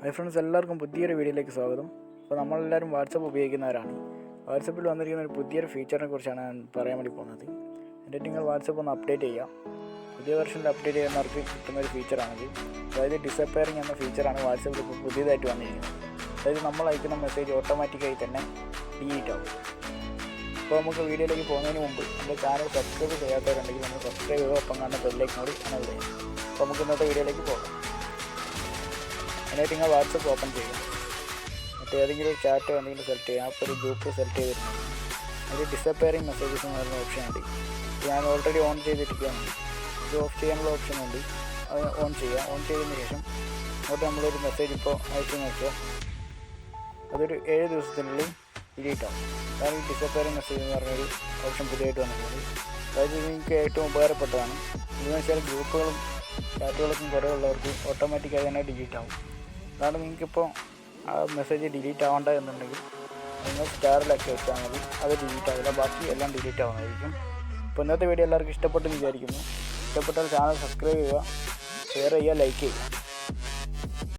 Hi friends, എല്ലാവർക്കും പുതിയൊരു വീഡിയോയിലേക്ക് സ്വാഗതം. അപ്പോൾ നമ്മളെല്ലാവരും വാട്സപ്പ് ഉപയോഗിക്കുന്നവരാണ്. വാട്സപ്പിൽ വന്നിരിക്കുന്ന ഒരു പുതിയൊരു ഫീച്ചറിനെ കുറിച്ചാണ് ഞാൻ പറയാൻ വേണ്ടി പോകുന്നത്. എന്നിട്ട് നിങ്ങൾ വാട്സപ്പ് ഒന്ന് അപ്ഡേറ്റ് ചെയ്യാം. പുതിയ വെർഷനിൽ അപ്ഡേറ്റ് ചെയ്യുന്നവർക്ക് കിട്ടുന്നൊരു ഫീച്ചറാണിത്. അതായത് ഡിസപ്പയറിങ് എന്ന ഫീച്ചറാണ് വാട്സപ്പിൽ ഇപ്പോൾ പുതിയതായിട്ട് വന്നിരിക്കുന്നത്. അതായത് നമ്മൾ അയക്കുന്ന മെസ്സേജ് ഓട്ടോമാറ്റിക്കായി തന്നെ ഡിലീറ്റ് ആവും. അപ്പോൾ നമുക്ക് വീഡിയോയിലേക്ക് പോകുന്നതിന് മുമ്പ് നമ്മുടെ ചാനൽ സബ്സ്ക്രൈബ് ചെയ്യാത്തവരുണ്ടെങ്കിൽ നമ്മൾ സബ്സ്ക്രൈബ് ചെയ്യുക, ഒപ്പം കാണുന്ന ബെല്ലേക്ക് കൂടി എനേബിൾ ചെയ്യാം. അപ്പോൾ നമുക്ക് ഇന്നത്തെ വീഡിയോയിലേക്ക് പോകാം. എന്നിട്ട് നിങ്ങൾ വാട്സപ്പ് ഓപ്പൺ ചെയ്യുക. എന്നിട്ട് ഏതെങ്കിലും ഒരു ചാറ്റോ എന്തെങ്കിലും സെലക്ട് ചെയ്യുക. അപ്പോൾ ഒരു ഗ്രൂപ്പ് സെലക്ട് ചെയ്തിരുന്നത് ഒരു ഡിസപ്പയറിങ് മെസ്സേജസ് എന്ന് പറയുന്ന ഓപ്ഷൻ ഉണ്ട്. ഞാൻ ഓൾറെഡി ഓൺ ചെയ്തിരിക്കുകയാണ്. ഇത് ഓഫ് ചെയ്യാനുള്ള ഓപ്ഷൻ ഉണ്ട്. അത് ഓൺ ചെയ്യുക. ഓൺ ചെയ്തതിന് ശേഷം അങ്ങോട്ട് നമ്മളൊരു മെസ്സേജ് ഇപ്പോൾ അയച്ചു നോക്കുക. അതൊരു 7 ദിവസത്തിനുള്ളിൽ ഡിലീറ്റ് ആവും. അതാണ് ഈ ഡിസപ്പയറിങ് മെസ്സേജ് എന്ന് പറഞ്ഞൊരു ഓപ്ഷൻ പുതിയതായിട്ട് വന്നിട്ടുള്ളത്. അതായത് നിങ്ങൾക്ക് ഏറ്റവും ഉപകാരപ്പെട്ടതാണ്. ഇതെന്ന് വെച്ചാൽ ഗ്രൂപ്പുകളും ചാറ്റുകളൊക്കെ കുറേ ഉള്ളവർക്ക് ഓട്ടോമാറ്റിക്കായി തന്നെ ഡിലീറ്റ് ആവും. അതാണ് നിങ്ങൾക്കിപ്പോൾ ആ മെസ്സേജ് ഡിലീറ്റ് ആവേണ്ട എന്നുണ്ടെങ്കിൽ നിങ്ങൾ സ്റ്റാറിലൊക്കെ വെച്ചാൽ മതി. അത് ഡിലീറ്റ് ആവില്ല, ബാക്കി എല്ലാം ഡിലീറ്റ് ആവുന്നതായിരിക്കും. അപ്പോൾ ഇന്നത്തെ വീഡിയോ എല്ലാവർക്കും ഇഷ്ടപ്പെട്ടെന്ന് വിചാരിക്കുന്നു. ഇഷ്ടപ്പെട്ടാൽ ചാനൽ സബ്സ്ക്രൈബ് ചെയ്യുക, ഷെയർ ചെയ്യുക, ലൈക്ക് ചെയ്യുക.